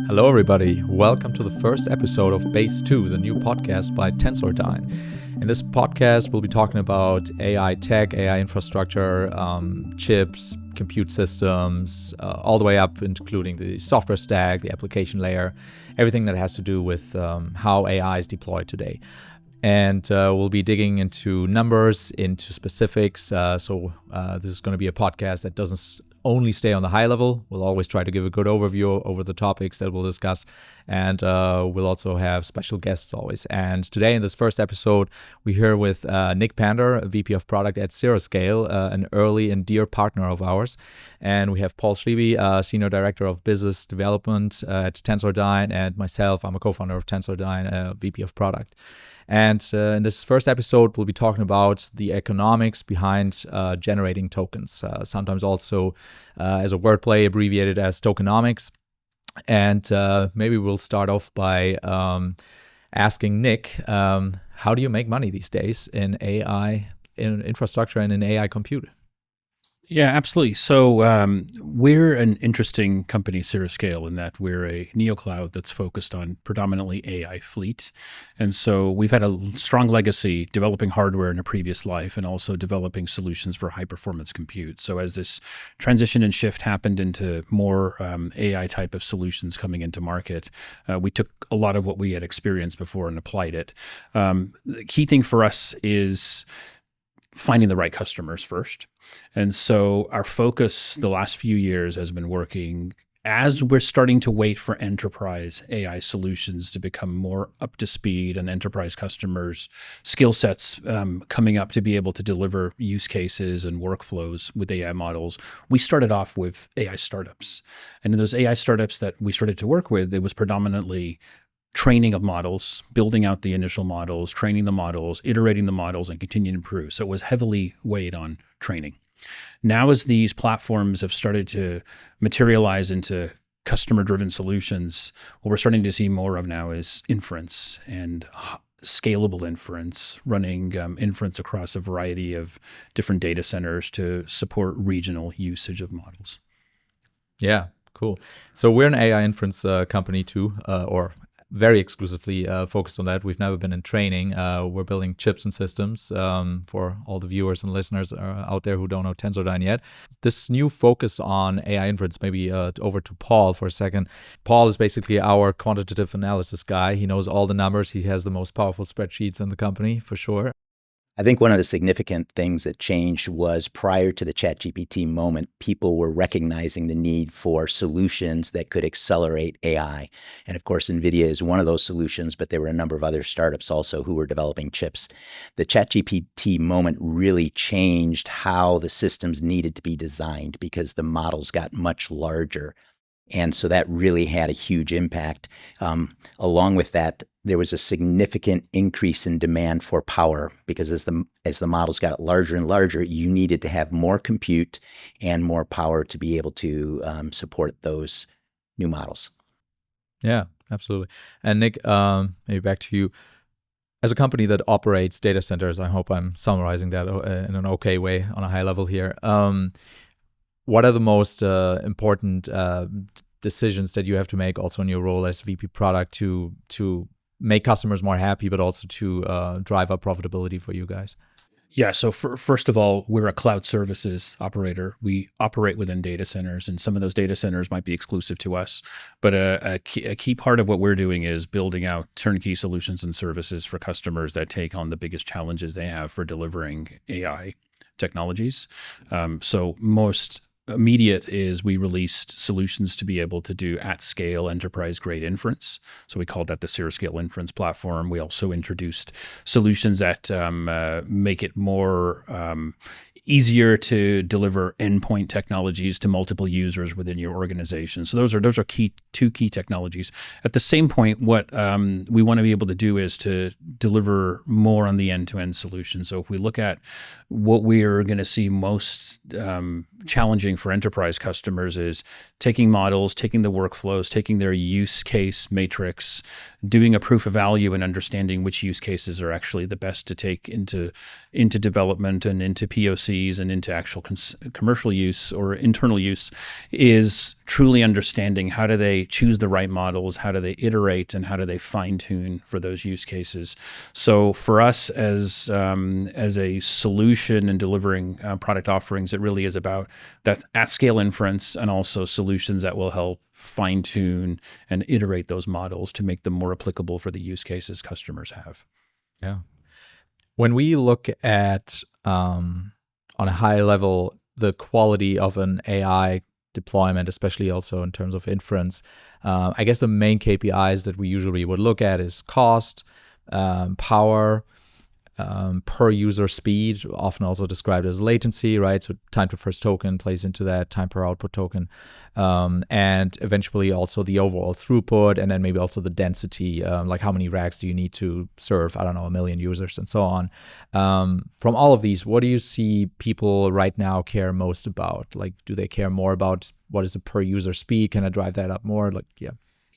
Hello, everybody. Welcome to the first episode of Base 2, the new podcast by Tensordyne. In this podcast, we'll be talking about AI tech, AI infrastructure, chips, compute systems, all the way up, including the software stack, the application layer, everything that has to do with how AI is deployed today. And we'll be digging into numbers, into specifics. So this is going to be a podcast that doesn't only stay on the high level. We'll always try to give a good overview over the topics that we'll discuss. And we'll also have special guests always. And today in this first episode, we're here with Nick Pandher, VP of Product at Cirrascale, an early and dear partner of ours. And we have Paul Schliebe, Senior Director of Business Development at Tensordyne. And myself, I'm a co-founder of Tensordyne, VP of Product. And in this first episode, we'll be talking about the economics behind generating tokens, sometimes also as a wordplay abbreviated as Tokenomics. And maybe we'll start off by asking Nick, how do you make money these days in AI, in infrastructure and in AI compute? Yeah, absolutely. So we're an interesting company, Cirrascale, in that we're a neocloud that's focused on predominantly AI fleet. And so we've had a strong legacy developing hardware in a previous life and also developing solutions for high-performance compute. So as this transition and shift happened into more AI type of solutions coming into market, we took a lot of what we had experienced before and applied it. The key thing for us is finding the right customers first. And so our focus the last few years has been working as we're starting to wait for enterprise AI solutions to become more up to speed and enterprise customers' skill sets coming up to be able to deliver use cases and workflows with AI models. We started off with AI startups. And in those AI startups that we started to work with, it was predominantly training of models, building out the initial models, training the models, iterating the models, and continuing to improve. So it was heavily weighed on training. Now, as these platforms have started to materialize into customer-driven solutions, what we're starting to see more of now is inference and scalable inference, running inference across a variety of different data centers to support regional usage of models. Yeah, cool. So we're an AI inference company too, or very exclusively focused on that. We've never been in training. We're building chips and systems for all the viewers and listeners out there who don't know Tensordyne yet. This new focus on AI inference, maybe over to Paul for a second. Paul is basically our quantitative analysis guy. He knows all the numbers. He has the most powerful spreadsheets in the company for sure. I think one of the significant things that changed was prior to the ChatGPT moment, people were recognizing the need for solutions that could accelerate AI. And of course, NVIDIA is one of those solutions, but there were a number of other startups also who were developing chips. The ChatGPT moment really changed how the systems needed to be designed because the models got much larger. And so that really had a huge impact. Along with that, there was a significant increase in demand for power because as the models got larger and larger, you needed to have more compute and more power to be able to support those new models. Yeah, absolutely. And Nick, maybe back to you. As a company that operates data centers, I hope I'm summarizing that in an okay way on a high level here. What are the most important decisions that you have to make also in your role as VP product to make customers more happy, but also to drive up profitability for you guys? Yeah, so first of all, we're a cloud services operator. We operate within data centers, and some of those data centers might be exclusive to us. But a key part of what we're doing is building out turnkey solutions and services for customers that take on the biggest challenges they have for delivering AI technologies. So most immediate is we released solutions to be able to do at scale enterprise grade inference. So we called that the Cirrascale inference platform. We also introduced solutions that make it more easier to deliver endpoint technologies to multiple users within your organization. So those are two key technologies. At the same point, what we want to be able to do is to deliver more on the end-to-end solution. So if we look at what we are going to see most challenging for enterprise customers is taking models, taking the workflows, taking their use case matrix, doing a proof of value and understanding which use cases are actually the best to take into development and into POC POCs and into actual commercial use or internal use is truly understanding how do they choose the right models, how do they iterate, and how do they fine tune for those use cases. So for us as a solution and delivering product offerings, it really is about that at scale inference and also solutions that will help fine tune and iterate those models to make them more applicable for the use cases customers have. Yeah. When we look at, on a high level, the quality of an AI deployment, especially also in terms of inference, I guess the main KPIs that we usually would look at is cost, power, per user speed, often also described as latency, right? So time to first token plays into that, time per output token, and eventually also the overall throughput, and then maybe also the density, like how many racks do you need to serve, I don't know, 1 million users and so on. From all of these, what do you see people right now care most about? Like, do they care more about what is the per user speed? Can I drive that up more? Like, yeah.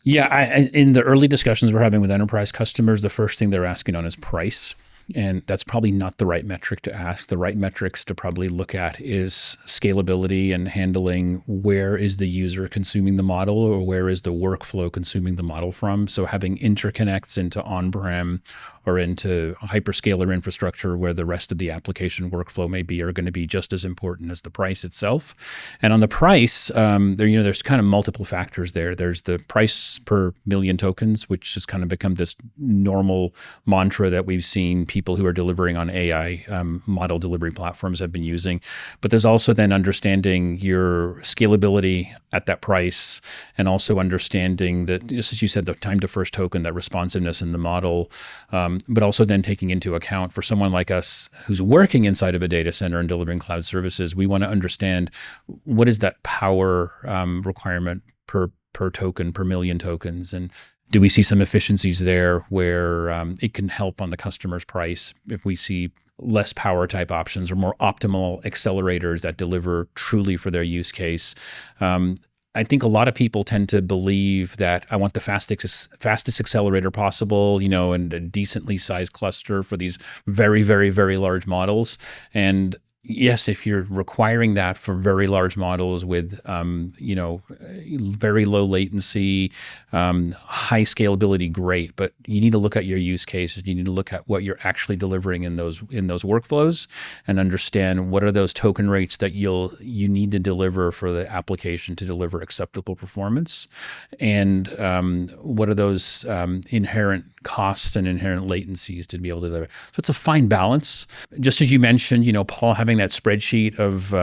Yeah, in the early discussions we're having with enterprise customers, the first thing they're asking on is price. And that's probably not the right metric to ask. The right metrics to probably look at is scalability and handling where is the user consuming the model or where is the workflow consuming the model from. So having interconnects into on-prem or into hyperscaler infrastructure where the rest of the application workflow may be are going to be just as important as the price itself. And on the price, there's kind of multiple factors there. There's the price per million tokens, which has kind of become this normal mantra that we've seen people who are delivering on AI model delivery platforms have been using. But there's also then understanding your scalability at that price and also understanding that, just as you said, the time to first token, that responsiveness in the model, but also then taking into account for someone like us who's working inside of a data center and delivering cloud services, we want to understand what is that power requirement per token, per million tokens, and do we see some efficiencies there where it can help on the customer's price if we see less power type options or more optimal accelerators that deliver truly for their use case. I think a lot of people tend to believe that I want the fastest accelerator possible, and a decently sized cluster for these very, very, very large models. And yes, if you're requiring that for very large models with, very low latency, high scalability, great. But you need to look at your use cases. You need to look at what you're actually delivering in those workflows and understand what are those token rates that you need to deliver for the application to deliver acceptable performance, and what are those inherent costs and inherent latencies to be able to deliver. So it's a fine balance. Just as you mentioned, Paul, having that spreadsheet of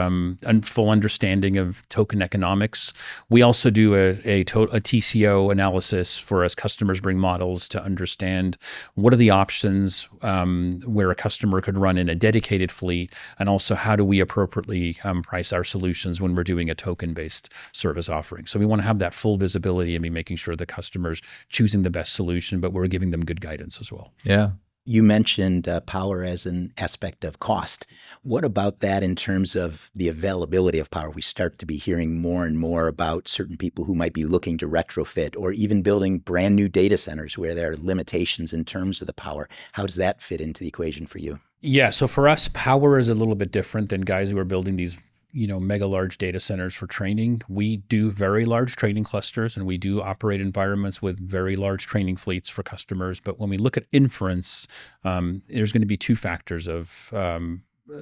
full understanding of token economics. We also do a TCO analysis for as customers bring models to understand what are the options where a customer could run in a dedicated fleet, and also how do we appropriately price our solutions when we're doing a token-based service offering. So we want to have that full visibility and be making sure the customer's choosing the best solution, but we're giving them good guidance as well. Yeah. You mentioned power as an aspect of cost. What about that in terms of the availability of power? We start to be hearing more and more about certain people who might be looking to retrofit or even building brand new data centers where there are limitations in terms of the power. How does that fit into the equation for you? Yeah, so for us, power is a little bit different than guys who are building these mega large data centers for training. We do very large training clusters and we do operate environments with very large training fleets for customers. But when we look at inference, there's going to be two factors of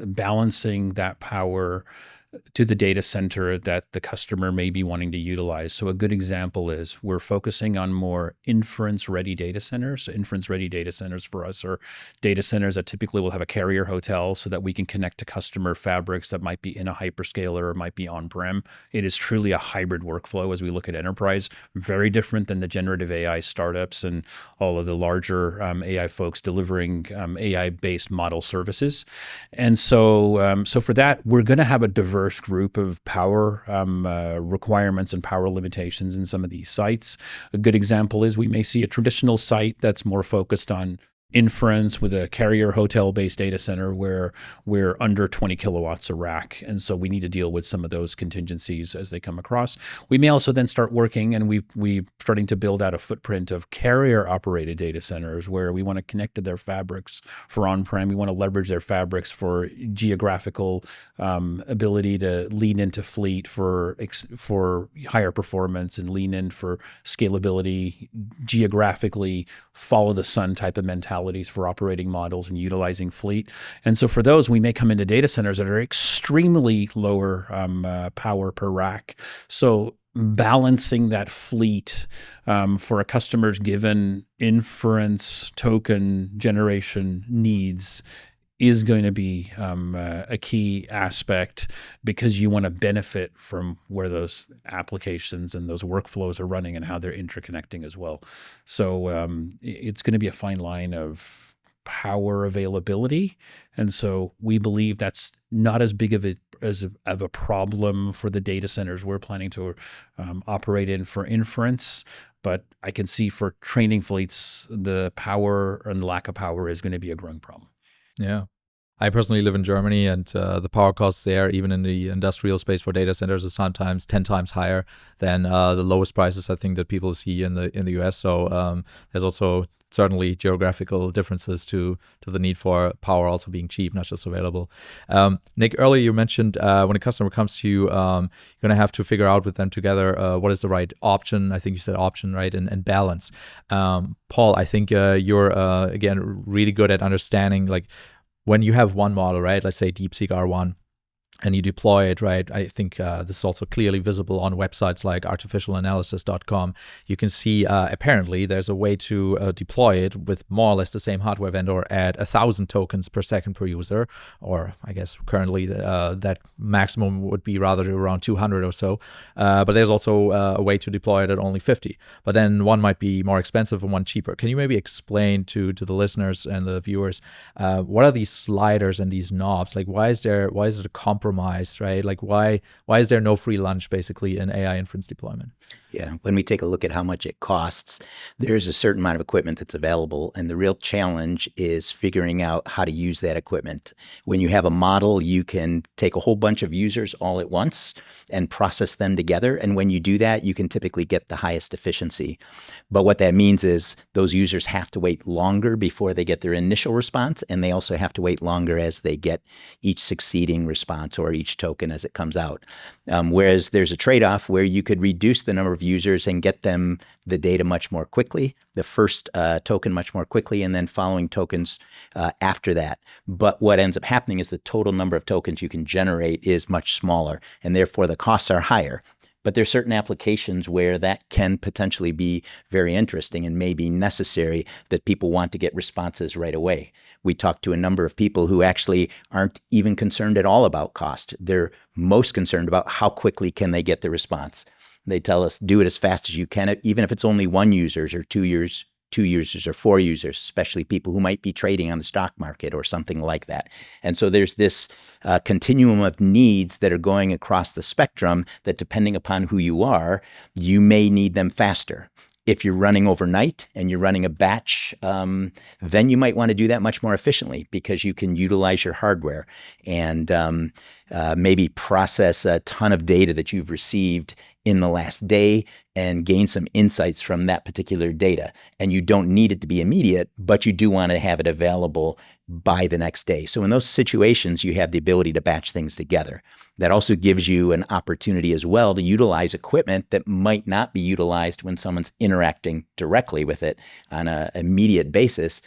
balancing that power to the data center that the customer may be wanting to utilize. So a good example is we're focusing on more inference-ready data centers. So inference-ready data centers for us are data centers that typically will have a carrier hotel so that we can connect to customer fabrics that might be in a hyperscaler or might be on-prem. It is truly a hybrid workflow as we look at enterprise, very different than the generative AI startups and all of the larger AI folks delivering AI-based model services. And so for that, we're going to have a diverse group of power requirements and power limitations in some of these sites. A good example is we may see a traditional site that's more focused on inference with a carrier hotel-based data center where we're under 20 kilowatts a rack. And so we need to deal with some of those contingencies as they come across. We may also then start working, and we're starting to build out a footprint of carrier-operated data centers where we want to connect to their fabrics for on-prem. We want to leverage their fabrics for geographical ability to lean into fleet for higher performance and lean in for scalability, geographically follow the sun type of mentalities for operating models and utilizing fleet. And so for those, we may come into data centers that are extremely lower power per rack. So balancing that fleet for a customer's given inference token generation needs is going to be a key aspect, because you want to benefit from where those applications and those workflows are running and how they're interconnecting as well. So it's going to be a fine line of power availability. And so we believe that's not as big of a problem for the data centers we're planning to operate in for inference. But I can see for training fleets, the power and the lack of power is going to be a growing problem. Yeah. I personally live in Germany, and the power costs there, even in the industrial space for data centers, is sometimes 10 times higher than the lowest prices I think that people see in the US. So there's also certainly geographical differences to the need for power also being cheap, not just available. Nick, earlier you mentioned when a customer comes to you, you're going to have to figure out with them together what is the right option. I think you said option, right? And balance. Paul, I think you're, again, really good at understanding, like, when you have one model, right? Let's say DeepSeek R1, and you deploy it, right? I think this is also clearly visible on websites like artificialanalysis.com. You can see apparently there's a way to deploy it with more or less the same hardware vendor at 1,000 tokens per second per user, or I guess currently that maximum would be rather around 200 or so. But there's also a way to deploy it at only 50. But then one might be more expensive and one cheaper. Can you maybe explain to the listeners and the viewers what are these sliders and these knobs? Like, why is it a compromise, right? Like, why is there no free lunch basically in AI inference deployment? Yeah, when we take a look at how much it costs, there's a certain amount of equipment that's available, and the real challenge is figuring out how to use that equipment. When you have a model, you can take a whole bunch of users all at once and process them together, and when you do that, you can typically get the highest efficiency. But what that means is those users have to wait longer before they get their initial response, and they also have to wait longer as they get each succeeding response or each token as it comes out. Whereas there's a trade-off where you could reduce the number of users and get them the data much more quickly, the first token much more quickly, and then following tokens after that. But what ends up happening is the total number of tokens you can generate is much smaller, and therefore the costs are higher. But there are certain applications where that can potentially be very interesting and may be necessary, that people want to get responses right away. We talked to a number of people who actually aren't even concerned at all about cost. They're most concerned about how quickly can they get the response. They tell us, do it as fast as you can, even if it's only 1 user or 2 users or 4 users, especially people who might be trading on the stock market or something like that. And so there's this continuum of needs that are going across the spectrum that, depending upon who you are, you may need them faster. If you're running overnight and you're running a batch, then you might want to do that much more efficiently, because you can utilize your hardware and maybe process a ton of data that you've received in the last day and gain some insights from that particular data. And you don't need it to be immediate, but you do want to have it available by the next day. So in those situations, you have the ability to batch things together. That also gives you an opportunity as well to utilize equipment that might not be utilized when someone's interacting directly with it on an immediate basis.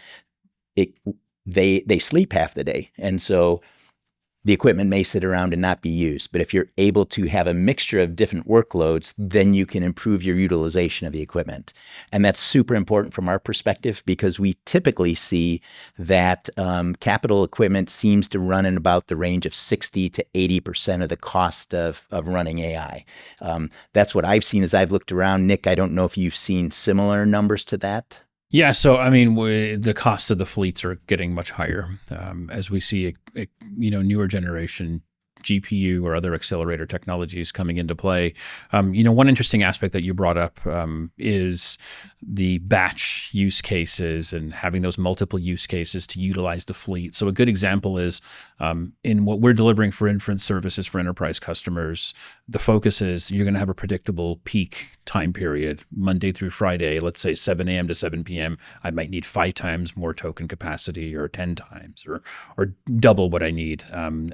They sleep half the day. And so the equipment may sit around and not be used. But if you're able to have a mixture of different workloads, then you can improve your utilization of the equipment. And that's super important from our perspective, because we typically see that capital equipment seems to run in about the range of 60 to 80% of the cost of running AI. That's what I've seen as I've looked around. Nick, I don't know if you've seen similar numbers to that. Yeah, so I mean, the costs of the fleets are getting much higher as we see, newer generation GPU or other accelerator technologies coming into play. One interesting aspect that you brought up is the batch use cases and having those multiple use cases to utilize the fleet. So a good example is in what we're delivering for inference services for enterprise customers, the focus is you're going to have a predictable peak time period, Monday through Friday, let's say 7 a.m. to 7 p.m. I might need 5 times more token capacity or 10 times or double what I need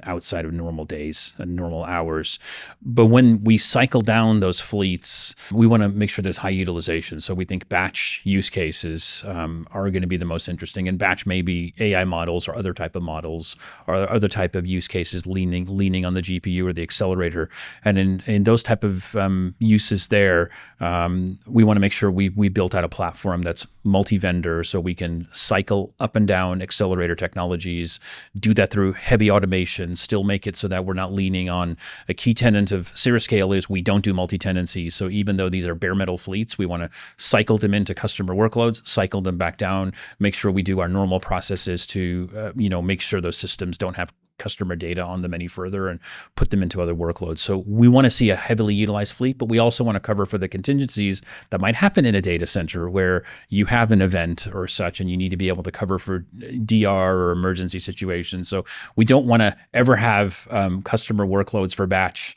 outside of normal days and normal hours. But when we cycle down those fleets, we want to make sure there's high utilization. So we think batch use cases are going to be the most interesting. And batch may be AI models or other type of models or other type of use cases leaning on the GPU or the accelerator. And in those type of uses there, we want to make sure we built out a platform that's multi-vendor so we can cycle up and down accelerator technologies, do that through heavy automation, still make it so that we're not leaning on a key tenet of Cirrascale is we don't do multi-tenancy. So even though these are bare metal fleets, we want to cycle them into customer workloads, cycle them back down, make sure we do our normal processes to make sure those systems don't have customer data on them any further and put them into other workloads. So we want to see a heavily utilized fleet, but we also want to cover for the contingencies that might happen in a data center where you have an event or such and you need to be able to cover for DR or emergency situations. So we don't want to ever have customer workloads for batch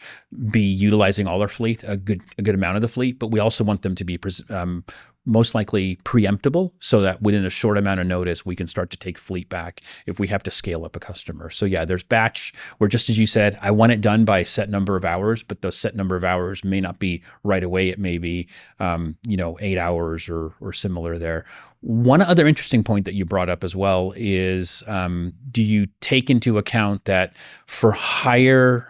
be utilizing all our fleet, a good amount of the fleet, but we also want them to be most likely preemptible so that within a short amount of notice, we can start to take fleet back if we have to scale up a customer. So yeah, there's batch where just as you said, I want it done by a set number of hours, but those set number of hours may not be right away. It may be, 8 hours or similar there. One other interesting point that you brought up as well is, do you take into account that for higher,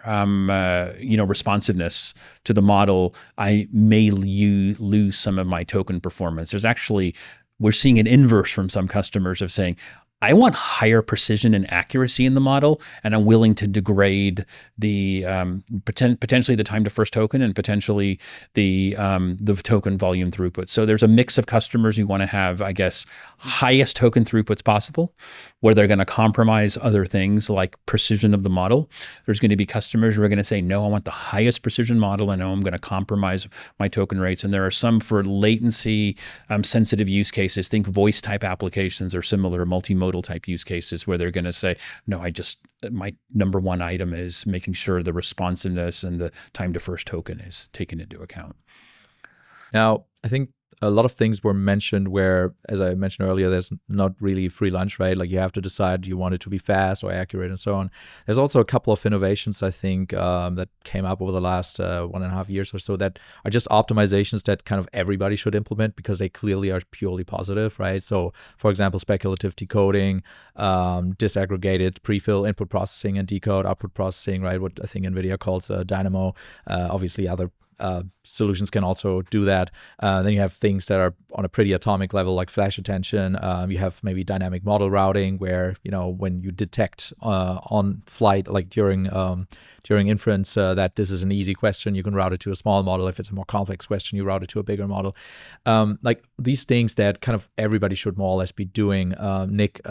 responsiveness to the model, I may lose some of my token performance? We're seeing an inverse from some customers of saying, I want higher precision and accuracy in the model, and I'm willing to degrade the potentially the time to first token and potentially the token volume throughput. So there's a mix of customers who want to have, I guess, highest token throughputs possible, where they're going to compromise other things like precision of the model. There's going to be customers who are going to say, no, I want the highest precision model. I know I'm going to compromise my token rates. And there are some for latency sensitive use cases. Think voice type applications or similar multimodal type use cases where they're going to say, no, my number one item is making sure the responsiveness and the time to first token is taken into account. Now, I think a lot of things were mentioned where, as I mentioned earlier, there's not really free lunch, right? Like you have to decide you want it to be fast or accurate and so on. There's also a couple of innovations, I think, that came up over the last 1.5 years or so that are just optimizations that kind of everybody should implement because they clearly are purely positive, right? So, for example, speculative decoding, disaggregated pre-fill input processing and decode output processing, right? What I think NVIDIA calls Dynamo. Obviously, other solutions can also do that. Then you have things that are on a pretty atomic level, like flash attention. You have maybe dynamic model routing, where when you detect on flight, like during inference, that this is an easy question, you can route it to a small model. If it's a more complex question, you route it to a bigger model. Like these things that kind of everybody should more or less be doing. Nick,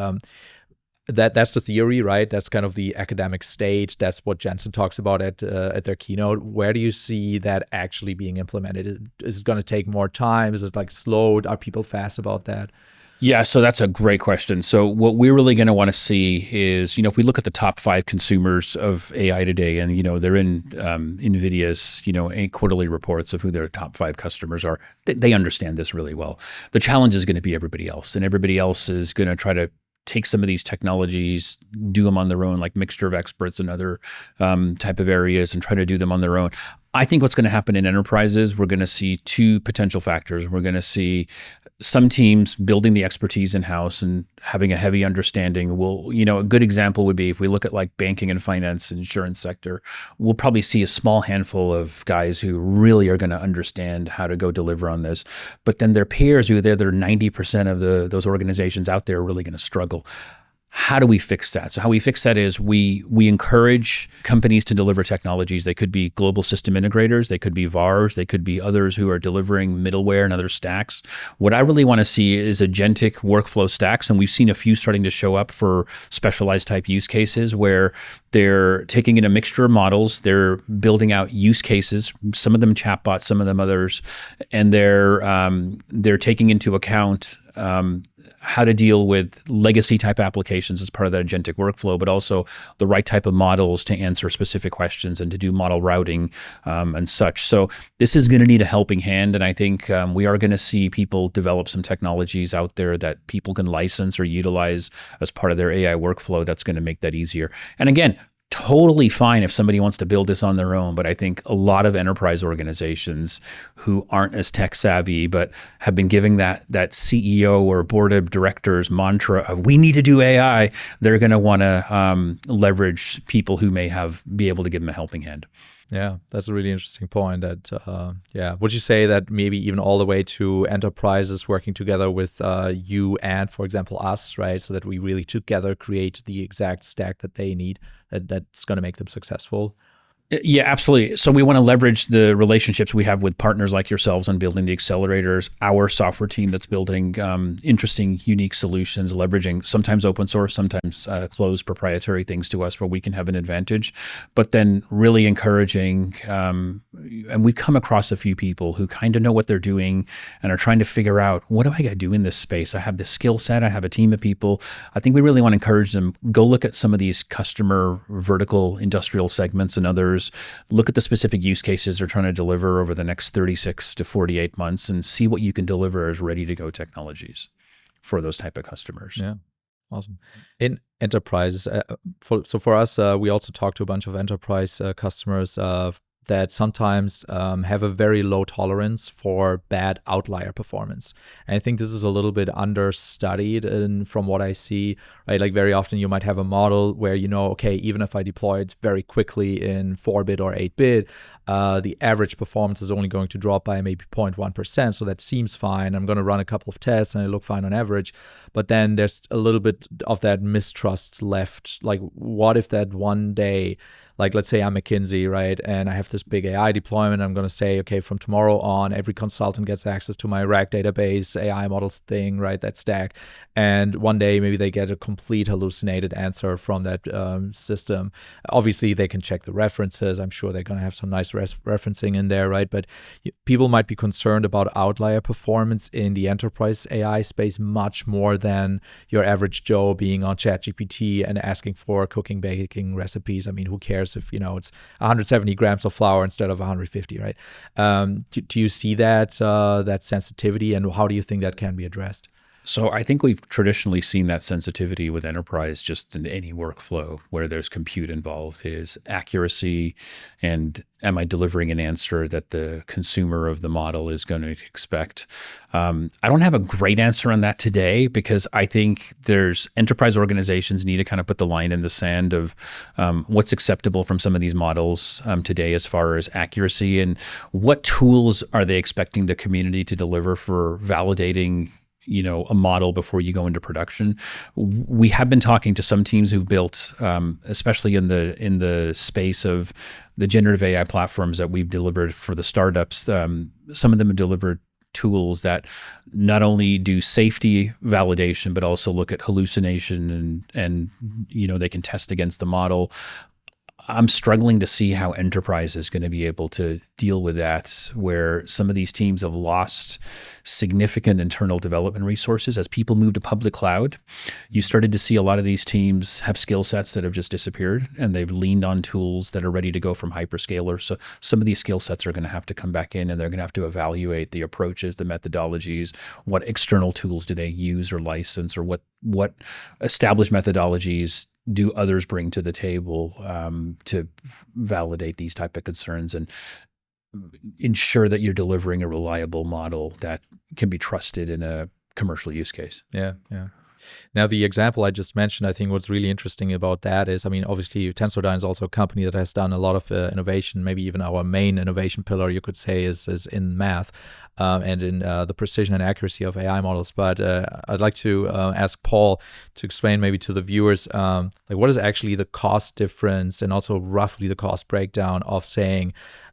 that's the theory, right? That's kind of the academic state. That's what Jensen talks about at their keynote. Where do you see that actually being implemented? Is it going to take more time? Is it like slowed? Are people fast about that? Yeah, so that's a great question. So what we're really going to want to see is, if we look at the top 5 consumers of AI today, and, they're in NVIDIA's, quarterly reports of who their top 5 customers are, they understand this really well. The challenge is going to be everybody else, and everybody else is going to try to take some of these technologies, do them on their own, like mixture of experts and other type of areas, and try to do them on their own. I think what's going to happen in enterprises, we're going to see 2 potential factors. We're going to see some teams building the expertise in-house and having a heavy understanding. A good example would be if we look at like banking and finance, insurance sector, we'll probably see a small handful of guys who really are going to understand how to go deliver on this. But then their peers, they're 90% of those organizations out there are really going to struggle. how do we fix that? So how we fix that is we encourage companies to deliver technologies. They could be global system integrators, they could be VARs, they could be others who are delivering middleware and other stacks. What I really want to see is agentic workflow stacks, and we've seen a few starting to show up for specialized type use cases where they're taking in a mixture of models, they're building out use cases, some of them chatbots, some of them others, and they're taking into account how to deal with legacy type applications as part of that agentic workflow, but also the right type of models to answer specific questions and to do model routing and such. So this is going to need a helping hand. And I think we are going to see people develop some technologies out there that people can license or utilize as part of their AI workflow that's going to make that easier. And again, totally fine if somebody wants to build this on their own, but I think a lot of enterprise organizations who aren't as tech savvy, but have been giving that CEO or board of directors mantra of we need to do AI, they're going to want to leverage people who may be able to give them a helping hand. Yeah, that's a really interesting point. That would you say that maybe even all the way to enterprises working together with you and, for example, us, right? So that we really together create the exact stack that they need, that's going to make them successful. Yeah, absolutely. So we want to leverage the relationships we have with partners like yourselves on building the accelerators, our software team that's building interesting, unique solutions, leveraging sometimes open source, sometimes closed proprietary things to us where we can have an advantage, but then really encouraging, and we've come across a few people who kind of know what they're doing and are trying to figure out, what do I got to do in this space? I have this skill set, I have a team of people. I think we really want to encourage them, go look at some of these customer vertical industrial segments and others. Look at the specific use cases they're trying to deliver over the next 36 to 48 months and see what you can deliver as ready-to-go technologies for those type of customers. Yeah, awesome. In enterprises, for us, we also talk to a bunch of enterprise customers that sometimes have a very low tolerance for bad outlier performance. And I think this is a little bit understudied from what I see, right? Like very often you might have a model where, okay, even if I deploy it very quickly in 4-bit or 8-bit, the average performance is only going to drop by maybe 0.1%. So that seems fine. I'm going to run a couple of tests and I look fine on average. But then there's a little bit of that mistrust left. Like, what if that one day, like let's say I'm McKinsey, right? And I have this big AI deployment. I'm going to say, okay, from tomorrow on, every consultant gets access to my RAG database, AI models thing, right? That stack. And one day maybe they get a complete hallucinated answer from that system. Obviously, they can check the references. I'm sure they're going to have some nice referencing in there, right? But people might be concerned about outlier performance in the enterprise AI space much more than your average Joe being on ChatGPT and asking for cooking, baking recipes. I mean, who cares if, it's 170 grams of flour instead of 150, right? Do you see that sensitivity, and how do you think that can be addressed? So I think we've traditionally seen that sensitivity with enterprise just in any workflow where there's compute involved is accuracy and am I delivering an answer that the consumer of the model is going to expect? I don't have a great answer on that today because I think there's enterprise organizations need to kind of put the line in the sand of what's acceptable from some of these models today as far as accuracy and what tools are they expecting the community to deliver for validating a model before you go into production. We have been talking to some teams who've built, especially in the space of the generative AI platforms that we've delivered for the startups. Some of them have delivered tools that not only do safety validation, but also look at hallucination and they can test against the model. I'm struggling to see how enterprise is going to be able to deal with that, where some of these teams have lost significant internal development resources. As people move to public cloud, you started to see a lot of these teams have skill sets that have just disappeared, and they've leaned on tools that are ready to go from hyperscalers. So some of these skill sets are going to have to come back in, and they're going to have to evaluate the approaches, the methodologies, what external tools do they use or license, or what established methodologies do others bring to the table to validate these type of concerns and ensure that you're delivering a reliable model that can be trusted in a commercial use case. Yeah. Now, the example I just mentioned, I think what's really interesting about that is, I mean, obviously, Tensordyne is also a company that has done a lot of innovation. Maybe even our main innovation pillar, you could say, is in math and in the precision and accuracy of AI models. But I'd like to ask Paul to explain maybe to the viewers, like what is actually the cost difference and also roughly the cost breakdown of saying,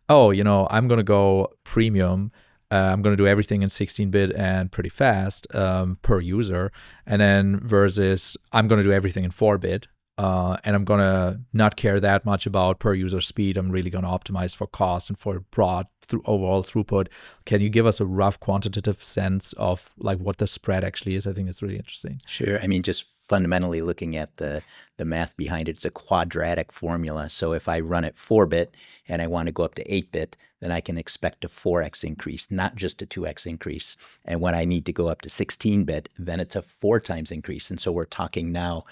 oh, I'm going to go premium. I'm going to do everything in 16-bit and pretty fast per user. And then versus I'm going to do everything in 4-bit and I'm going to not care that much about per user speed. I'm really going to optimize for cost and for broad overall throughput. Can you give us a rough quantitative sense of like what the spread actually is? I think it's really interesting. Sure. I mean, just fundamentally looking at the math behind it, it's a quadratic formula. So if I run it 4-bit and I want to go up to 8-bit, then I can expect a 4x increase, not just a 2x increase. And when I need to go up to 16-bit, then it's a 4 times increase. And so we're talking now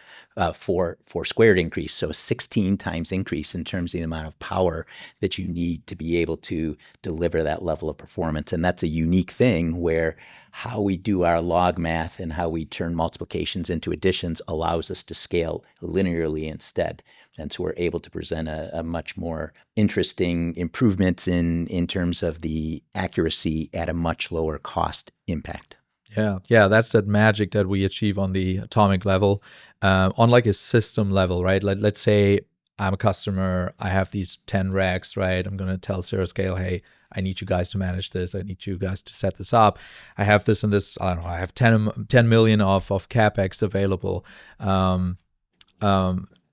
4 squared increase, so 16 times increase in terms of the amount of power that you need to be able to deliver that level of performance. And that's a unique thing where how we do our log math and how we turn multiplications into additions allows us to scale linearly instead. And so we're able to present a much more interesting improvements in terms of the accuracy at a much lower cost impact. Yeah, that's that magic that we achieve on the atomic level, on like a system level, right? Let's say I'm a customer, I have these 10 racks, right? I'm going to tell Cirrascale, hey, I need you guys to manage this. I need you guys to set this up. I have this and this, I don't know, I have 10 million of CapEx available.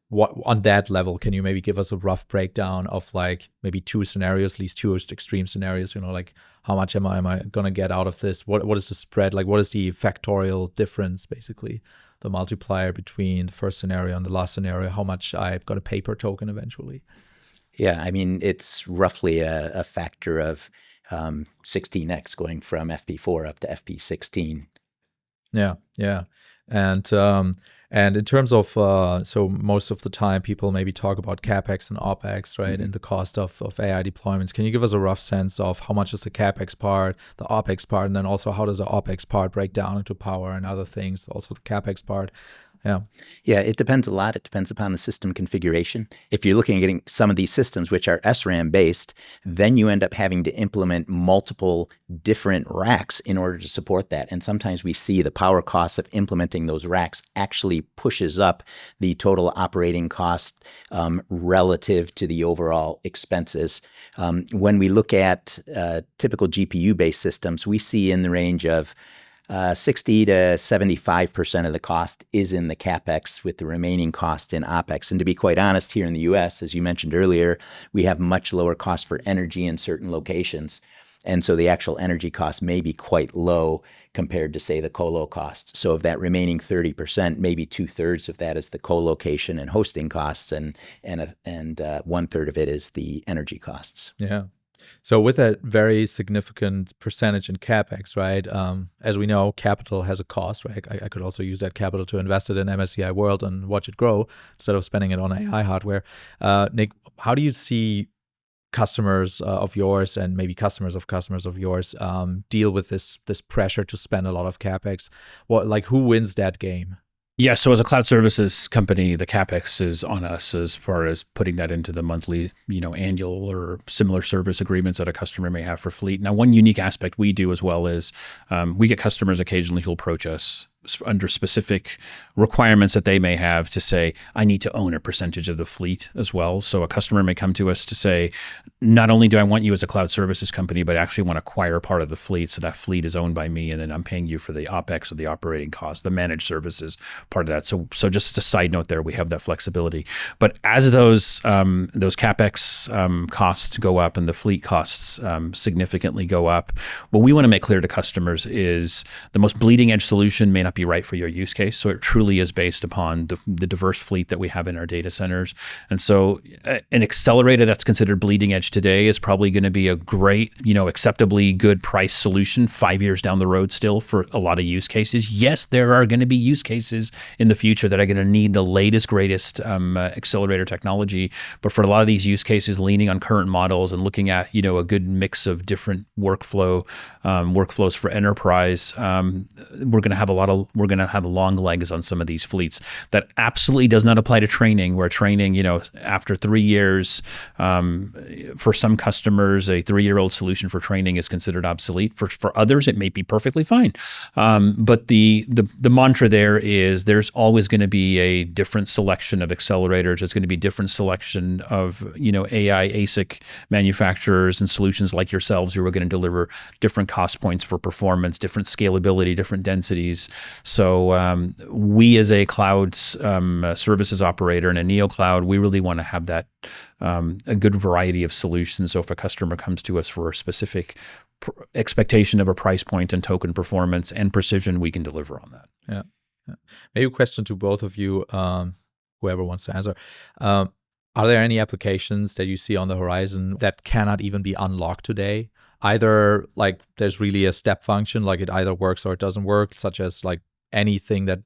What on that level, can you maybe give us a rough breakdown of like maybe 2 scenarios, at least 2 extreme scenarios, like how much am I going to get out of this? What is the spread? Like what is the factorial difference, basically, the multiplier between the first scenario and the last scenario, how much I've got to pay per token eventually? Yeah, I mean, it's roughly a factor of 16x going from FP4 up to FP16. Yeah. And in terms of, so most of the time people maybe talk about CapEx and OpEx, right? And the cost of AI deployments. Can you give us a rough sense of how much is the CapEx part, the OpEx part, and then also how does the OpEx part break down into power and other things, also the CapEx part? Yeah, it depends a lot. It depends upon the system configuration. If you're looking at getting some of these systems, which are SRAM based, then you end up having to implement multiple different racks in order to support that. And sometimes we see the power costs of implementing those racks actually pushes up the total operating cost relative to the overall expenses. When we look at typical GPU-based systems, we see in the range of 60 to 75% of the cost is in the CapEx, with the remaining cost in OpEx. And to be quite honest, here in the US, as you mentioned earlier, we have much lower cost for energy in certain locations. And so the actual energy cost may be quite low compared to, say, the colo cost. So of that remaining 30%, maybe 2/3 of that is the co-location and hosting costs, and 1/3 of it is the energy costs. Yeah. So with that very significant percentage in CapEx, right? As we know, capital has a cost, right? I could also use that capital to invest it in MSCI World and watch it grow instead of spending it on AI hardware. Nick, how do you see customers of yours and maybe customers of yours deal with this pressure to spend a lot of CapEx? Who wins that game? Yeah, so as a cloud services company, the CapEx is on us as far as putting that into the monthly, annual or similar service agreements that a customer may have for fleet. Now, one unique aspect we do as well is we get customers occasionally who approach us under specific requirements that they may have to say, I need to own a percentage of the fleet as well. So a customer may come to us to say, not only do I want you as a cloud services company, but I actually want to acquire part of the fleet. So that fleet is owned by me, and then I'm paying you for the OpEx of the operating cost, the managed services part of that. So just as a side note there, we have that flexibility. But as those CapEx costs go up and the fleet costs significantly go up, what we want to make clear to customers is the most bleeding edge solution may not be right for your use case. So it truly is based upon the diverse fleet that we have in our data centers. And so an accelerator that's considered bleeding edge today is probably going to be a great, acceptably good price solution 5 years down the road still for a lot of use cases. Yes, there are going to be use cases in the future that are going to need the latest, greatest accelerator technology. But for a lot of these use cases, leaning on current models and looking at, a good mix of different workflows for enterprise, we're going to have a lot of we're gonna have long legs on some of these fleets. That absolutely does not apply to training, where training, after 3 years, for some customers, a 3-year-old solution for training is considered obsolete. For others, it may be perfectly fine. But the mantra there is there's always going to be a different selection of accelerators. There's going to be different selection of AI ASIC manufacturers and solutions like yourselves who are going to deliver different cost points for performance, different scalability, different densities. So we as a cloud services operator and a neo cloud, we really want to have that a good variety of solutions. So if a customer comes to us for a specific expectation of a price point and token performance and precision, we can deliver on that. Yeah. Maybe a question to both of you, whoever wants to answer. Are there any applications that you see on the horizon that cannot even be unlocked today? Either like there's really a step function, like it either works or it doesn't work, such as like anything that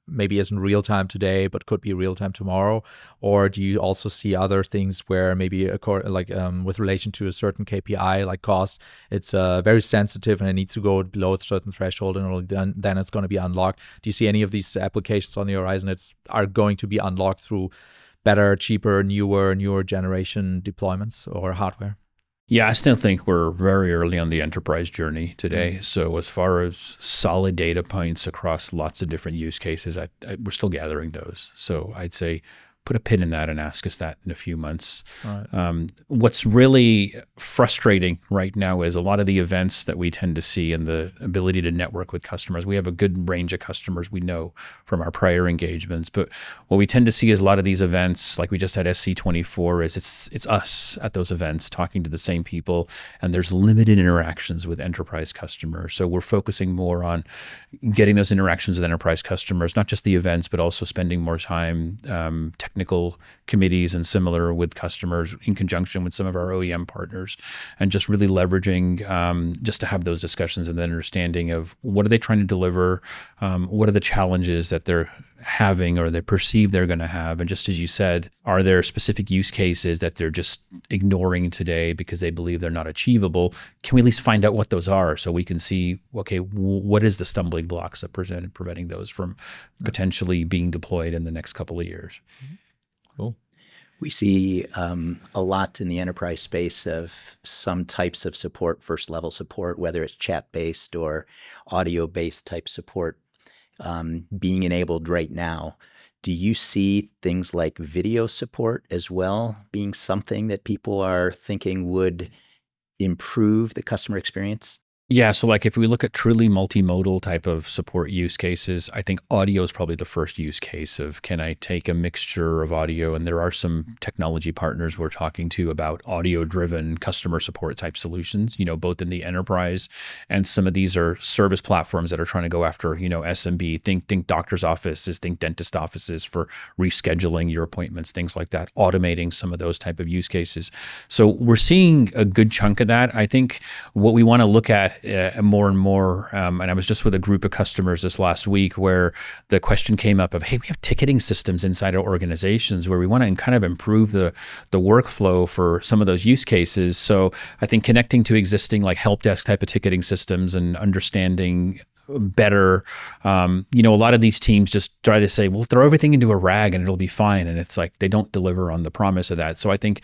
maybe isn't real time today but could be real time tomorrow? Or do you also see other things where maybe with relation to a certain KPI like cost, it's very sensitive and it needs to go below a certain threshold and only then it's going to be unlocked? Do you see any of these applications on the horizon that are going to be unlocked through better, cheaper, newer generation deployments or hardware? Yeah, I still think we're very early on the enterprise journey today. So as far as solid data points across lots of different use cases, we're still gathering those. So I'd say put a pin in that and ask us that in a few months. Right. What's really frustrating right now is a lot of the events that we tend to see and the ability to network with customers. We have a good range of customers we know from our prior engagements, but what we tend to see is a lot of these events, like we just had SC24, is it's us at those events talking to the same people, and there's limited interactions with enterprise customers. So we're focusing more on getting those interactions with enterprise customers, not just the events, but also spending more time technical committees and similar with customers in conjunction with some of our OEM partners, and just really leveraging just to have those discussions and the understanding of what are they trying to deliver, what are the challenges that they're having or they perceive they're going to have. And just as you said, are there specific use cases that they're just ignoring today because they believe they're not achievable? Can we at least find out what those are so we can see, okay, what is the stumbling blocks that preventing those from potentially being deployed in the next couple of years? Cool. We see a lot in the enterprise space of some types of support, first level support, whether it's chat-based or audio-based type support being enabled right now. Do you see things like video support as well being something that people are thinking would improve the customer experience? Yeah, so like if we look at truly multimodal type of support use cases, I think audio is probably the first use case of, can I take a mixture of audio? And there are some technology partners we're talking to about audio-driven customer support type solutions, both in the enterprise, and some of these are service platforms that are trying to go after, SMB, think doctor's offices, think dentist offices for rescheduling your appointments, things like that, automating some of those type of use cases. So we're seeing a good chunk of that. I think what we want to look at more and more, and I was just with a group of customers this last week where the question came up of, hey, we have ticketing systems inside our organizations where we want to kind of improve the workflow for some of those use cases. So I think connecting to existing like help desk type of ticketing systems and understanding better. A lot of these teams just try to say, we'll throw everything into a RAG and it'll be fine. And it's like they don't deliver on the promise of that. So I think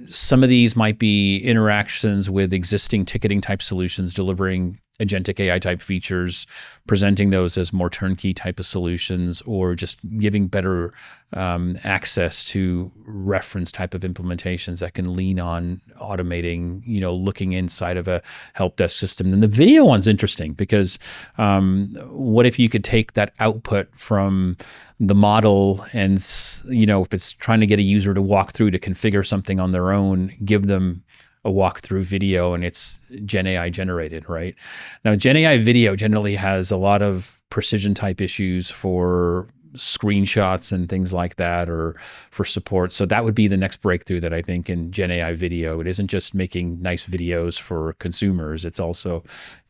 some of these might be interactions with existing ticketing type solutions, delivering agentic AI type features, presenting those as more turnkey type of solutions, or just giving better access to reference type of implementations that can lean on automating, looking inside of a help desk system. And the video one's interesting because what if you could take that output from the model and, if it's trying to get a user to walk through to configure something on their own, give them a walkthrough video and it's Gen AI generated, right? Now, Gen AI video generally has a lot of precision type issues for screenshots and things like that, or for support. So that would be the next breakthrough that I think in Gen AI video. It isn't just making nice videos for consumers. It's also,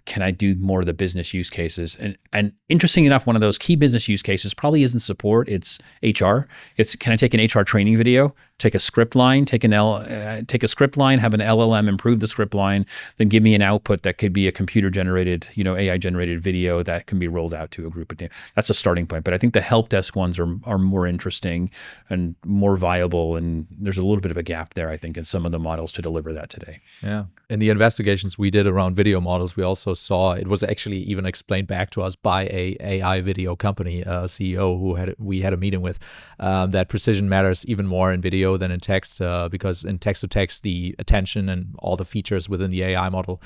can I do more of the business use cases? And interesting enough, one of those key business use cases probably isn't support, it's HR. It's, can I take an HR training video take a script line, take a script line, have an LLM improve the script line, then give me an output that could be a computer generated, AI generated video that can be rolled out to a group of teams. That's a starting point. But I think the help desk ones are more interesting and more viable. And there's a little bit of a gap there, I think, in some of the models to deliver that today. Yeah. In the investigations we did around video models, we also saw it was actually even explained back to us by a AI video company, a CEO who we had a meeting with, that precision matters even more in video than in text, because in text-to-text, the attention and all the features within the AI model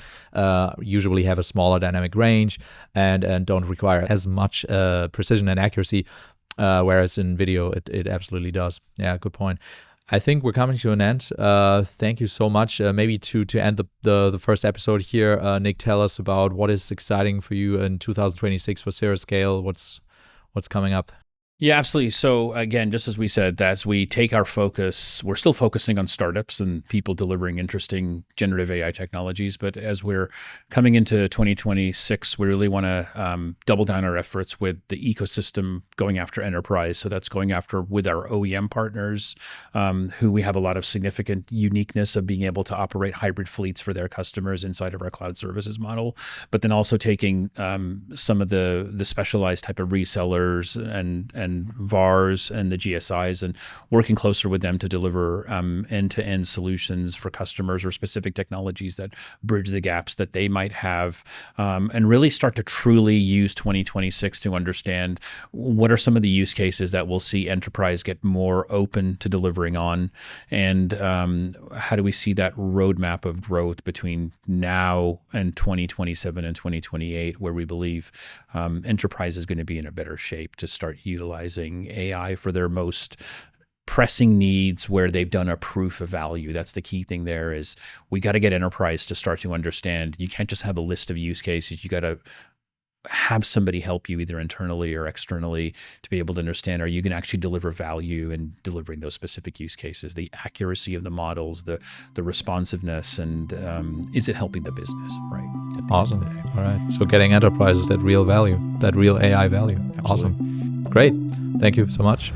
usually have a smaller dynamic range and don't require as much precision and accuracy, whereas in video, it absolutely does. Yeah, good point. I think we're coming to an end. Thank you so much. Maybe to end the first episode here, Nick, tell us about what is exciting for you in 2026 for Cirrascale. What's coming up? Yeah, absolutely. So again, just as we said, as we take our focus, we're still focusing on startups and people delivering interesting generative AI technologies. But as we're coming into 2026, we really want to double down our efforts with the ecosystem going after enterprise. So that's going after with our OEM partners, who we have a lot of significant uniqueness of being able to operate hybrid fleets for their customers inside of our cloud services model. But then also taking some of the specialized type of resellers and VARs and the GSIs and working closer with them to deliver end-to-end solutions for customers or specific technologies that bridge the gaps that they might have, and really start to truly use 2026 to understand what are some of the use cases that we'll see enterprise get more open to delivering on, and how do we see that roadmap of growth between now and 2027 and 2028, where we believe enterprise is going to be in a better shape to start utilizing AI for their most pressing needs where they've done a proof of value. That's the key thing there is we got to get enterprise to start to understand. You can't just have a list of use cases. You got to have somebody help you either internally or externally to be able to understand, are you going to actually deliver value in delivering those specific use cases, the accuracy of the models, the responsiveness, and is it helping the business, right? Awesome. All right. So getting enterprises that real value, that real AI value. Absolutely. Awesome. Great. Thank you so much.